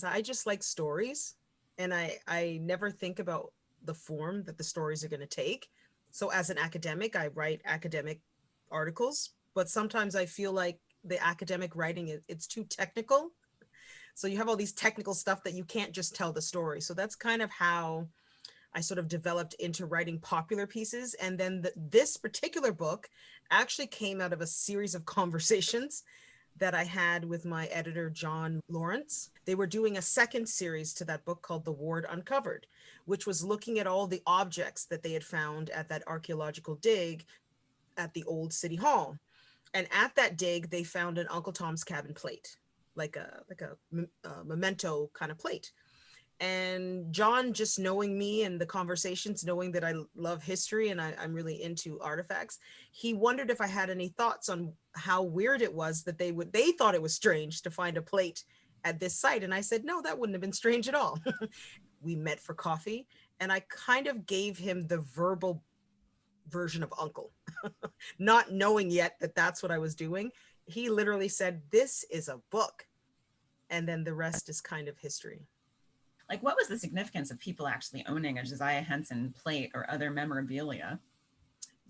because I just like stories, and I never think about the form that the stories are going to take. So as an academic, I write academic articles, but sometimes I feel like the academic writing it's too technical. So you have all these technical stuff that you can't just tell the story. So that's kind of how I sort of developed into writing popular pieces. And then this particular book actually came out of a series of conversations that I had with my editor, John Lawrence. They were doing a second series to that book called The Ward Uncovered, which was looking at all the objects that they had found at that archaeological dig at the old city hall. And at that dig, they found an Uncle Tom's Cabin plate, like a memento kind of plate. And John, just knowing me and the conversations, knowing that I love history and I'm really into artifacts, he wondered if I had any thoughts on how weird it was that they thought it was strange to find a plate at this site. And I said, no, that wouldn't have been strange at all. We met for coffee, and I kind of gave him the verbal version of Uncle, not knowing yet that that's what I was doing. He literally said, this is a book. And then the rest is kind of history. Like, what was the significance of people actually owning a Josiah Henson plate or other memorabilia?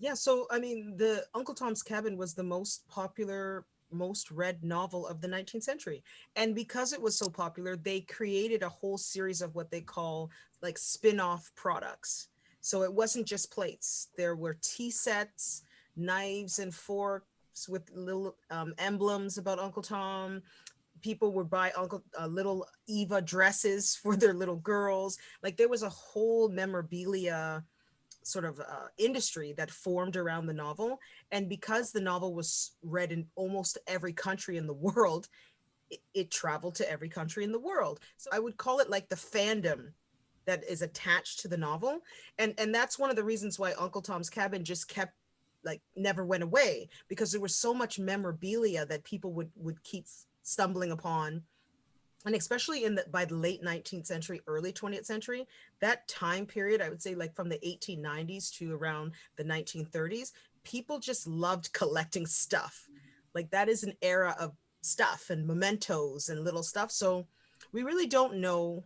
Yeah, so I mean, the Uncle Tom's Cabin was the most popular, most read novel of the 19th century. And because it was so popular, they created a whole series of what they call like spin-off products. So it wasn't just plates. There were tea sets, knives and forks with little emblems about Uncle Tom. People would buy little Eva dresses for their little girls. Like there was a whole memorabilia sort of industry that formed around the novel. And because the novel was read in almost every country in the world, it traveled to every country in the world. So I would call it like the fandom that is attached to the novel. And that's one of the reasons why Uncle Tom's Cabin just kept like never went away, because there was so much memorabilia that people would keep stumbling upon. And especially by the late 19th century, early 20th century, that time period, I would say like from the 1890s to around the 1930s, people just loved collecting stuff. Like that is an era of stuff and mementos and little stuff. So we really don't know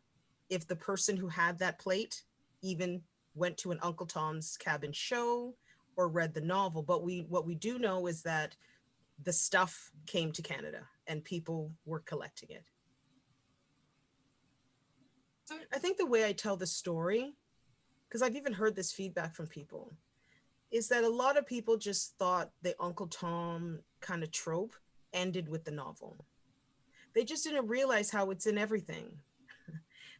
if the person who had that plate even went to an Uncle Tom's Cabin show or read the novel. But what we do know is that the stuff came to Canada and people were collecting it. I think the way I tell the story, because I've even heard this feedback from people, is that a lot of people just thought the Uncle Tom kind of trope ended with the novel. They just didn't realize how it's in everything,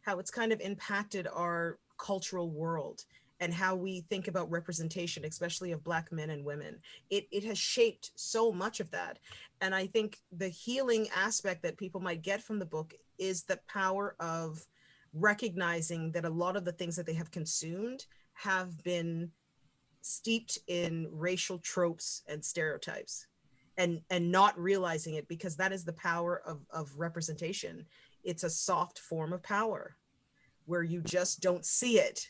how it's kind of impacted our cultural world and how we think about representation, especially of Black men and women. It has shaped so much of that. And I think the healing aspect that people might get from the book is the power of recognizing that a lot of the things that they have consumed have been steeped in racial tropes and stereotypes, and not realizing it, because that is the power of representation. It's a soft form of power where you just don't see it.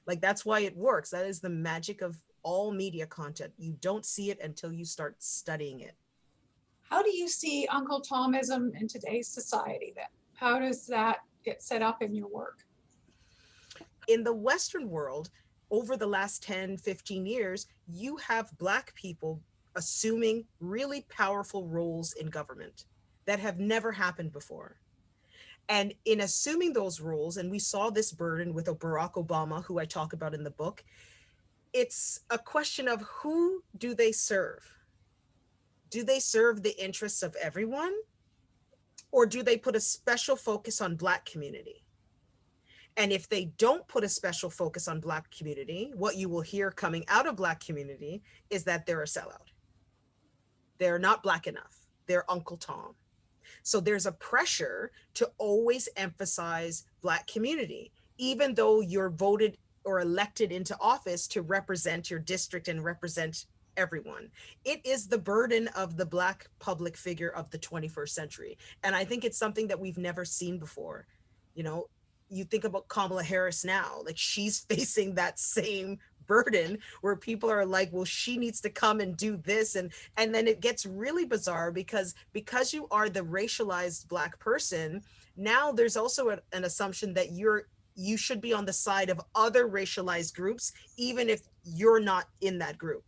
Like that's why it works. That is the magic of all media content. You don't see it until you start studying it. How do you see Uncle Tomism in today's society then? How does that get set up in your work? In the Western world, over the last 10, 15 years, you have Black people assuming really powerful roles in government that have never happened before. And in assuming those roles, and we saw this burden with Barack Obama, who I talk about in the book, it's a question of who do they serve? Do they serve the interests of everyone? Or do they put a special focus on Black community? And if they don't put a special focus on Black community, what you will hear coming out of Black community is that they're a sellout. They're not Black enough. They're Uncle Tom. So there's a pressure to always emphasize Black community, even though you're voted or elected into office to represent your district and represent everyone. It is the burden of the Black public figure of the 21st century. And I think it's something that we've never seen before. You know, you think about Kamala Harris now, like she's facing that same burden where people are like, well, she needs to come and do this. And then it gets really bizarre because you are the racialized Black person, now there's also an assumption that you should be on the side of other racialized groups, even if you're not in that group.